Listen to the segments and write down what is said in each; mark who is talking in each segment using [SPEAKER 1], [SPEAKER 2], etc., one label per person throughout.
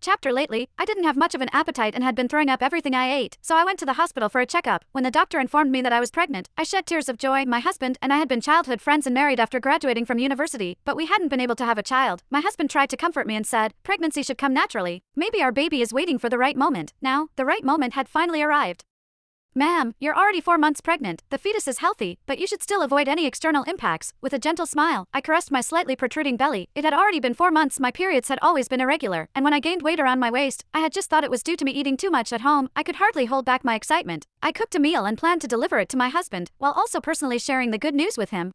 [SPEAKER 1] Chapter lately, I didn't have much of an appetite and had been throwing up everything I ate, so I went to the hospital for a checkup. When the doctor informed me that I was pregnant, I shed tears of joy. My husband and I had been childhood friends and married after graduating from university, but we hadn't been able to have a child. My husband tried to comfort me and said, pregnancy should come naturally. Maybe our baby is waiting for the right moment. Now, the right moment had finally arrived. Ma'am, you're already 4 months pregnant. The fetus is healthy, but you should still avoid any external impacts. With a gentle smile, I caressed my slightly protruding belly. It had already been 4 months. My periods had always been irregular, and when I gained weight around my waist, I had just thought it was due to me eating too much at home. I could hardly hold back my excitement. I cooked a meal and planned to deliver it to my husband, while also personally sharing the good news with him.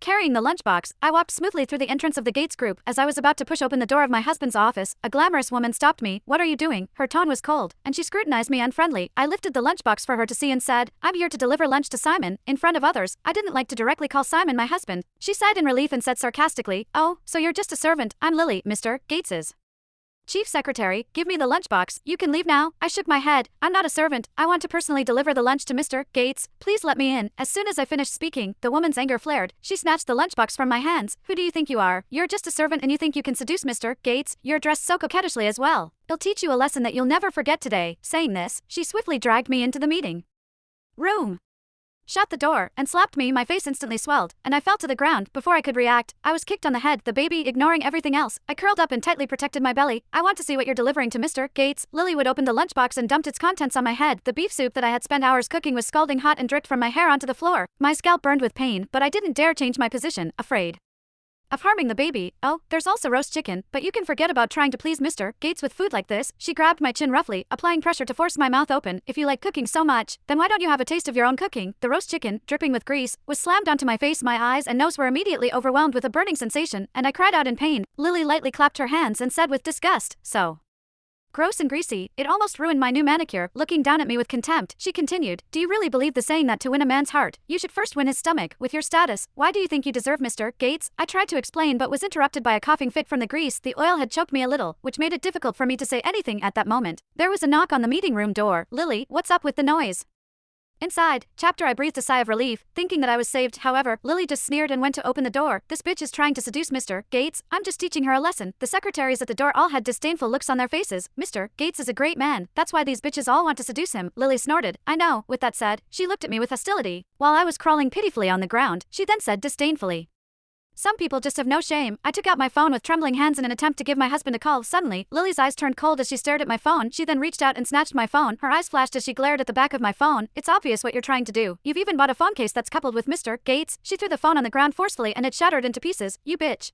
[SPEAKER 1] Carrying the lunchbox, I walked smoothly through the entrance of the Gates Group. As I was about to push open the door of my husband's office, a glamorous woman stopped me. What are you doing? Her tone was cold, and she scrutinized me unfriendly. I lifted the lunchbox for her to see and said, I'm here to deliver lunch to Simon. In front of others, I didn't like to directly call Simon my husband. She sighed in relief and said sarcastically, oh, so you're just a servant. I'm Lily, Mr. Gates's Chief Secretary. Give me the lunchbox. You can leave now. I shook my head. I'm not a servant. I want to personally deliver the lunch to Mr. Gates. Please let me in. As soon as I finished speaking, the woman's anger flared. She snatched the lunchbox from my hands. Who do you think you are? You're just a servant and you think you can seduce Mr. Gates? You're dressed so coquettishly as well. He'll teach you a lesson that you'll never forget today. Saying this, she swiftly dragged me into the meeting room, shut the door, and slapped me. My face instantly swelled, and I fell to the ground. Before I could react, I was kicked on the head, the baby ignoring everything else. I curled up and tightly protected my belly. I want to see what you're delivering to Mr. Gates. Lilywood opened the lunchbox and dumped its contents on my head. The beef soup that I had spent hours cooking was scalding hot and dripped from my hair onto the floor. My scalp burned with pain, but I didn't dare change my position, afraid of harming the baby. Oh, there's also roast chicken, but you can forget about trying to please Mr. Gates with food like this. She grabbed my chin roughly, applying pressure to force my mouth open. If you like cooking so much, then why don't you have a taste of your own cooking? The roast chicken, dripping with grease, was slammed onto my face. My eyes and nose were immediately overwhelmed with a burning sensation, and I cried out in pain. Lily lightly clapped her hands and said with disgust, so gross and greasy, it almost ruined my new manicure. Looking down at me with contempt, she continued, do you really believe the saying that to win a man's heart, you should first win his stomach? With your status, why do you think you deserve Mr. Gates? I tried to explain but was interrupted by a coughing fit from the grease. The oil had choked me a little, which made it difficult for me to say anything at that moment. There was a knock on the meeting room door. Lily, what's up with the noise? Inside, chapter. I breathed a sigh of relief, thinking that I was saved. However, Lily just sneered and went to open the door. This bitch is trying to seduce Mr. Gates. I'm just teaching her a lesson. The secretaries at the door all had disdainful looks on their faces. Mr. Gates is a great man. That's why these bitches all want to seduce him. Lily snorted. I know. With that said, she looked at me with hostility. While I was crawling pitifully on the ground, she then said disdainfully, some people just have no shame. I took out my phone with trembling hands in an attempt to give my husband a call. Suddenly, Lily's eyes turned cold as she stared at my phone. She then reached out and snatched my phone. Her eyes flashed as she glared at the back of my phone. It's obvious what you're trying to do. You've even bought a phone case that's coupled with Mr. Gates. She threw the phone on the ground forcefully and it shattered into pieces. You bitch.